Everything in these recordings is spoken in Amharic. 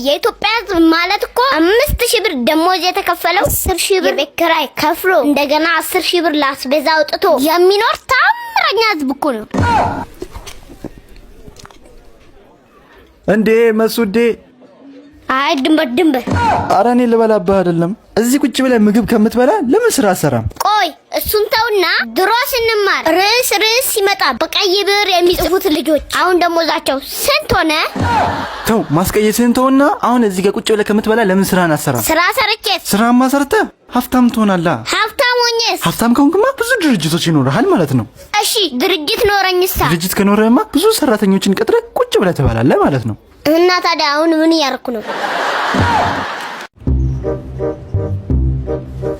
የኢትዮጵያ ሕዝብ ማለት እኮ 5000 ብር ደሞዝ የተከፈለው 10000 ብር ቤት ኪራይ ከፍሎ እንደገና 10000 ብር ለአስቤዛ አውጥቶ የሚኖር ታምረኛ ሕዝብ እኮ ነው እንዴ መሱዴ አይ ድንበር ኧረ እኔ ልበላብህ አይደለም እዚህ ቁጭ ብለህ ምግብ ከምትበላ ለምን ስራ አሰራም ቆይ እሱን ተውና ድሮ ስንማር ርዕስ ሲመጣ በቀይ ብር የሚጽፉት ልጆች አሁን ደሞዛቸው ስንት ሆነ ተው ማስቀየስህን ተውና አሁን እዚህ ጋር ቁጭ ብለህ ከምትበላ ለምን ስራን አሰራም ስራ ሰርቼስ ስራማ ሰርተህ ሀብታም ትሆናለህ ሀብታም ሆኜስ ሀብታም ከሆንክማ ብዙ ድርጅቶች ይኖርሃል ማለት ነው እሺ ድርጅት ኖረኝሳ ድርጅት ከኖረህማ ብዙ ሰራተኞችን ቀጥረህ ቁጭ ብለህ ትበላለህ ማለት ነው እና ታዲያ አሁን ምን ያርኩ ነው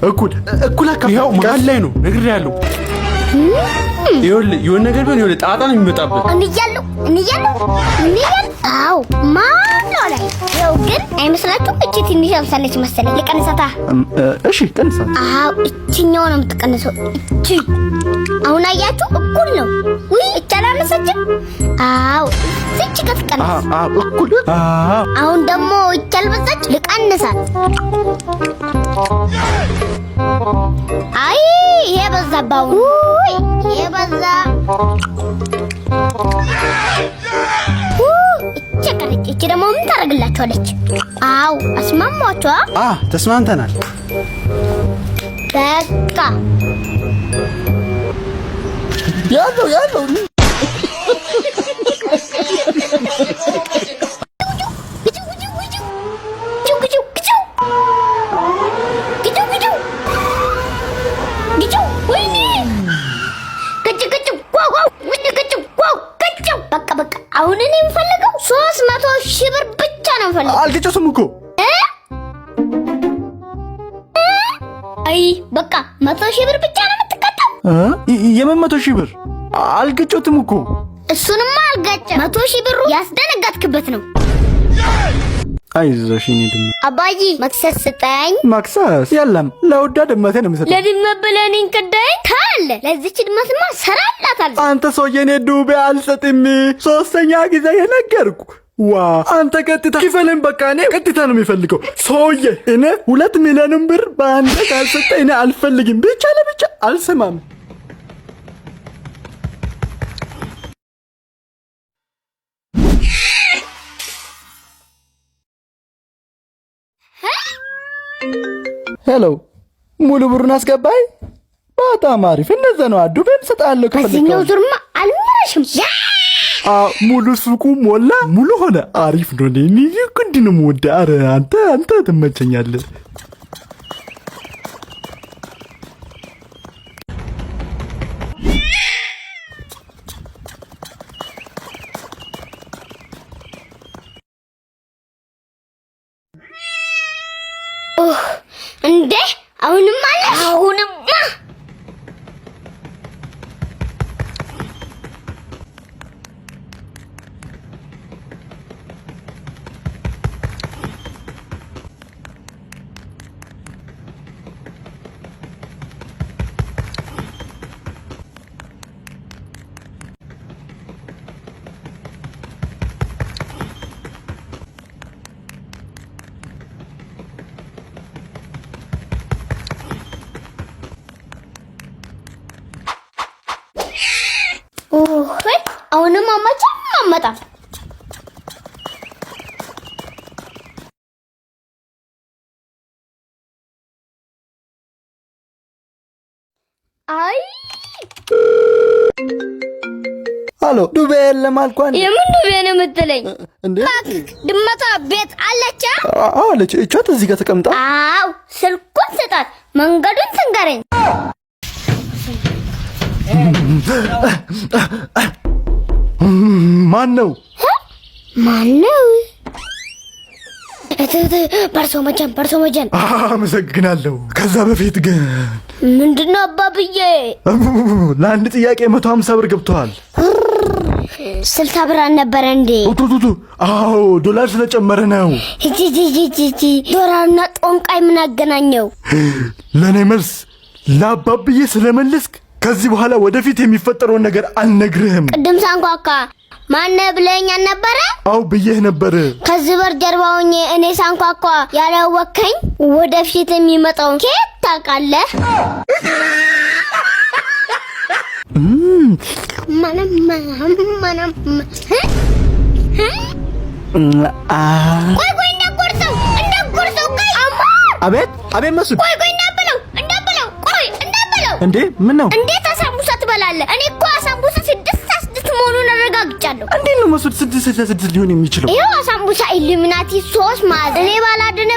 እኩል አካፍ ይሄው መጋል ላይ ነው ነግሬያለሁ ይኸውልህ የሆነ ነገር ቢሆን ይኸውልህ ጣጣ ነው የሚመጣበት እንያለው አው ማነው ላይ ያው ግን አይመስላችሁም እቺ ትንሽ ያልሳለች መሰለኝ ለቀንሳታ እሺ ቀንሳት አው እቺኛው ነው የምትቀንሰው እቺ አሁን አያችሁ እኩል ነው ወይ እቻላለሰችም አው እቺ ከተቀነሰ እኩል አሁን ደግሞ እቻልበዛች ልቀንሳት አይ ይሄ በዛባው ይሄ በዛ እቺ ደግሞ ምን ታረግላችኋለች አው አስማማችሁ ተስማምተናል በቃ ያለው በቃ አሁን እኔ የምፈልገው 300,000 ብር ብቻ ነው የምፈልገው አልገጨሱም እኮ አይ በቃ 100,000 ብር ብቻ ነው የምትቀጣው የምን 100,000 ብር አልገጨቱም እኮ እሱንማ አልገጨም 100,000 ብሩ ያስደነጋጥክበት ነው አይዞሽ እኔ ድመት አባዬ መክሰስ ስጠኝ መክሰስ የለም ለውዳ ድመቴ ነው የምሰጠው ለድመት ብለህ እኔን ከዳኝ ካለ ለዚች ድመትማ ሰራላታለሁ አንተ ሰውዬ እኔ ዱቤ አልሰጥም ሶስተኛ ጊዜ የነገርኩ ዋ አንተ ቀጥታ ክፈልን በቃ እኔ ቀጥታ ነው የሚፈልገው ሰውዬ እኔ 2 ሚሊዮን ብር በአንተ ካልሰጠ እኔ አልፈልግም ብቻ ለብቻ አልሰማም ሄሎ ሙሉ ብሩን አስገባይ በጣም አሪፍ እንደዛ ነው ዱቤም ሰጣለሁ ከዚህኛው ዙርማ አልመረሽም ሙሉ ሱቁ ሞላ ሙሉ ሆነ አሪፍ ነው እኔ እንዲንም ወደ አረ አንተ ትመቸኛለህ እንዴ አሁንም አሁንም አመጣ አይ አሎ ዱቤ የለም አልኳን የምን ዱቤ ነው የምትለኝ እንዴ ድመቷ ቤት አለች አለች እቻት እዚህ ጋር ተቀምጣ አው ስልኩን ስጣት መንገዱን ትንገረኝ ማን ነው በርሶ መጀን አመሰግናለሁ ከዛ በፊት ግን ምንድነው አባብዬ ለአንድ ጥያቄ 150 ብር ገብቷል 60 ብር አልነበረ እንዴ አዎ ዶላር ስለጨመረ ነው ዶላርና ጦንቃይ ምን አገናኘው ለኔ መልስ ለአባብዬ ስለመለስክ ከዚህ በኋላ ወደፊት የሚፈጠረውን ነገር አልነግርህም። ቅድም ሳንኳኳ ማነ ብለኛ ነበር? አው ብዬህ ነበር። ከዚህ በር ጀርባውኝ እኔ ሳንኳኳ ያላወከኝ ወደፊት የሚመጣውን ከየት ታውቃለህ? ማንም ቆይ እንደቆርጠው ቆይ አቤት መስል ቆይ እንዳበለው ቆይ እንዳበለው እንዴ ምን ነው? እንዴት አሳምቡሳ ትበላለህ? እኔ እኮ አሳምቡሳ 6 መሆኑን አረጋግጫለሁ። እንዴት ነው መስል 6 ሊሆን የሚችለው? ይሄው አሳምቡሳ ኢሉሚናቲ 3 ማዕዘን እኔ ባላድነ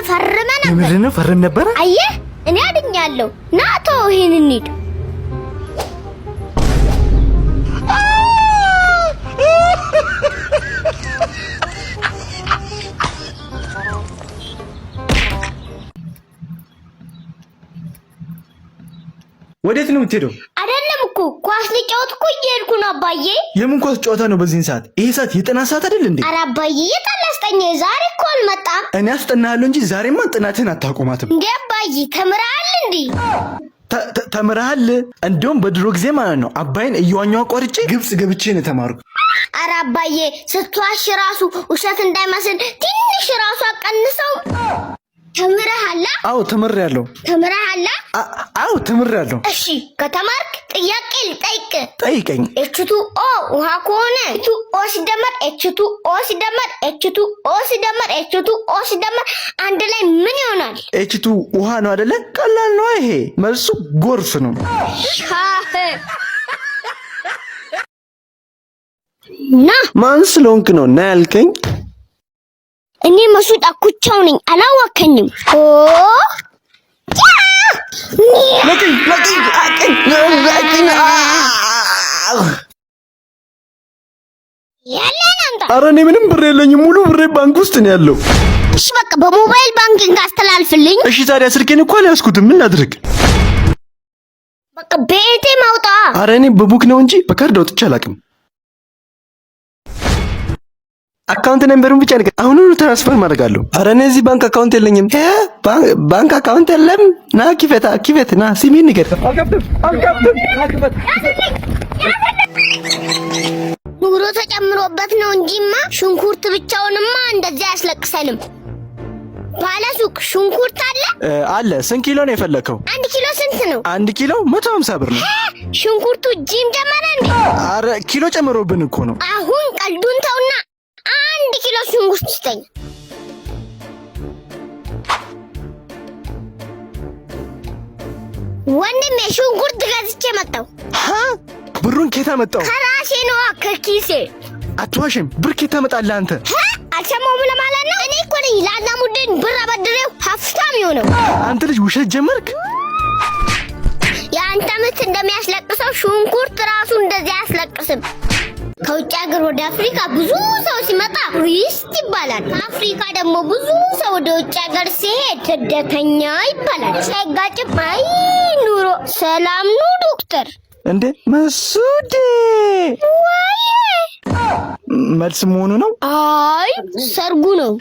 ፈርም ነበር። አየህ እኔ አድኛለሁ። ናቶ ይሄን እንሂድ። ወዴት ነው የምትሄደው? አይደለም እኮ ኳስ ልጫወት እኮ እየሄድኩ ነው አባዬ። የምን ኳስ ጨዋታ ነው በዚህን ሰዓት? ይሄ ሰዓት የጥናት ሰዓት አይደል እንዴ? ኧረ አባዬ የጠላ አስጠኛ ዛሬ እኮ አልመጣም። እኔ አስጠናሃለሁ እንጂ ዛሬማ ጥናትህን አታቆማትም። እንዴ አባዬ ተምረሃል እንዴ? ተምረሃል? እንደውም በድሮ ጊዜ ማለት ነው አባይን እየዋኘሁ አቋርጬ ግብጽ ገብቼ ነው የተማርኩ። ኧረ አባዬ ስትዋሽ ራሱ ውሸት እንዳይመስል ትንሽ ራሱ አቀንሰው። ተምረሃል? አዎ ተምሬያለሁ። ተምረሃል? አዎ ተምሬያለሁ። እሺ ከተማርክ ጥያቄ ልጠይቅ። ጠይቀኝ። H2O ውሃ ከሆነ H2O ሲደመር H2O ሲደመር H2O ሲደመር H2O ሲደመር አንድ ላይ ምን ይሆናል? H2 ውሃ ነው አይደለ? ቀላል ነው ይሄ። መልሱ ጎርፍ ነው። ና ማን ስለሆንክ ነው ና ያልከኝ? እኔ መሱድ አኩቻው ነኝ። አላወከኝም። ኧረ እኔ ምንም ብር የለኝም። ሙሉ ብሬ ባንክ ውስጥ ነው ያለው። እሺ በቃ በሞባይል ባንኪንግ አስተላልፍልኝ። እሺ ታዲያ ስልኬን እኮ አልያዝኩትም። ምን ላድርግ? በቃ ቤቴ ማውጣ። ኧረ እኔ በቡክ ነው እንጂ በካርድ አውጥቼ አላውቅም። አካውንት ነምበሩን ብቻ ነገር አሁን ሁሉ ትራንስፈር ማድረጋለሁ። ኧረ እኔ እዚህ ባንክ አካውንት የለኝም። ባንክ አካውንት የለም። ና ኪፈት ና ሲሚን ነገር ኑሮ ተጨምሮበት ነው እንጂማ ሽንኩርት ብቻውንማ እንደዚህ አያስለቅሰንም። ባለ ሱቅ ሽንኩርት አለ። ስንት ኪሎ ነው የፈለከው? 1 ኪሎ ስንት ነው? 1 ኪሎ 150 ብር ነው። ሽንኩርቱ ጂም ጨመረ እንዴ? ኧረ ኪሎ ጨምሮብን እኮ ነው። አሁን ቀልዱን ተውና 1 ኪሎ ሽንኩርት ስጠኝ። ወንድሜ ሽንኩርት ገዝቼ መጣሁ። ብሩን ኬታ መጣው? ከራሴ ነዋ ከኪሴ። አትዋሽም። ብር ኬታ መጣለህ አንተ? አልሰማሁም ለማለት ነው። እኔ እኮ ነኝ ለአላሙዲን ብር አበድሬው ሀብታም የሆነው። አንተ ልጅ ውሸት ጀመርክ። የአንተ ምት እንደሚያስለቅሰው ሽንኩርት ራሱ እንደዚህ አያስለቅስም። ከውጭ ሀገር ወደ አፍሪካ ብዙ ሰው ሲመጣ ቱሪስት ይባላል። አፍሪካ ደግሞ ብዙ ሰው ወደ ውጭ ሀገር ሲሄድ ስደተኛ ይባላል። ሳይጋጭም አይ ኑሮ ሰላም ነው ዶክተር እንዴ መሱዴ መልስ መሆኑ ነው? አይ ሰርጉ ነው።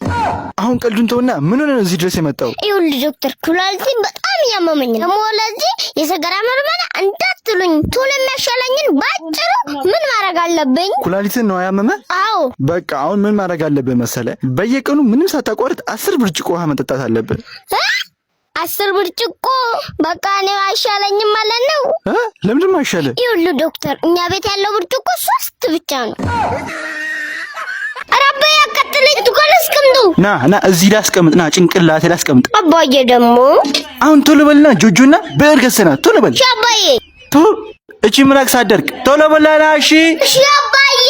አሁን ቀልዱን ተውና ምን ሆነ ነው እዚህ ድረስ የመጣው? ይኸውልህ ዶክተር ኩላሊቴን በጣም እያመመኝ ነው። ደግሞ ለዚህ የሰገራ ምርመራ እንዳትሉኝ ቶሎ የሚያሻለኝን ባጭሩ ምን ማድረግ አለብኝ? ኩላሊትን ነው ያመመ? አዎ። በቃ አሁን ምን ማድረግ አለብህ መሰለ? በየቀኑ ምንም ሳታቋርጥ 10 ብርጭቆ ውሃ መጠጣት አለብህ። 10 ብርጭቆ? በቃ እኔ አይሻለኝም ማለት ነው? ለምንድን ነው አይሻልህ? ይኸውልህ ዶክተር እኛ ቤት ያለው ብርጭቆ 3 ብቻ ነው። ኧረ አባዬ አቃጥለኝ። ቱጋር አስቀምጡ። ና እዚህ ላይ አስቀምጥ። ና ጭንቅላቴ ላይ አስቀምጥ። አባዬ ደግሞ አሁን ቶሎ በልና ጆጆና ብዕር ገዝተና ቶሎ በል። እሺ አባዬ። እቺ ምራቅ ሳደርቅ ቶሎ በልና። እሺ እሺ አባዬ።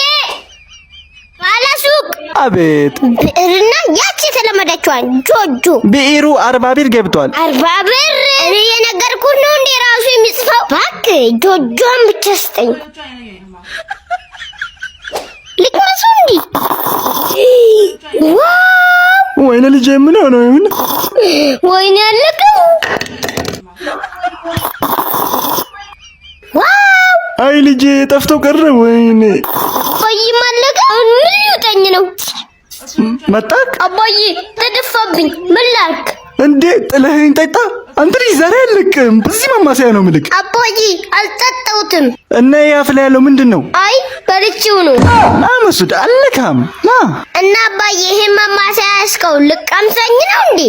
ባለሱቅ አቤት። ብዕርና ያቺ የተለመደችዋን ጆጆ። ብዕሩ 40 ብር ገብቷል። 40 ብር? እኔ የነገርኩህ ነው እንዴ ራሱ የሚጽፈው? እባክህ ጆጆን ብቻ ስጠኝ። ልቅመሱ እንዴ? ዋው! ወይኔ ልጄ ምን ሆነው ይሁን? ወይኔ አለቀው። ዋው! አይ ልጄ ጠፍቶ ቀረ። ወይኔ ቆይ ማለቀ። ምን ይውጠኝ ነው? መጣክ? አባዬ ተደፋብኝ። ምን ላድርግ? እንዴ ጥለኸኝ ጠጣ። አንተ ልጅ ዛሬ አልለቅም። በዚህ ማማሰያ ነው ምልክ። አባዬ አልጠጣሁትም። እና ያፍ ላይ ያለው ምንድነው? አይ በልቼው ነው። ና መስዑድ አልለካም ና። እና አባዬ ይሄን ማማሰያ ያስከው ልቀምሰኝ ነው እንዴ?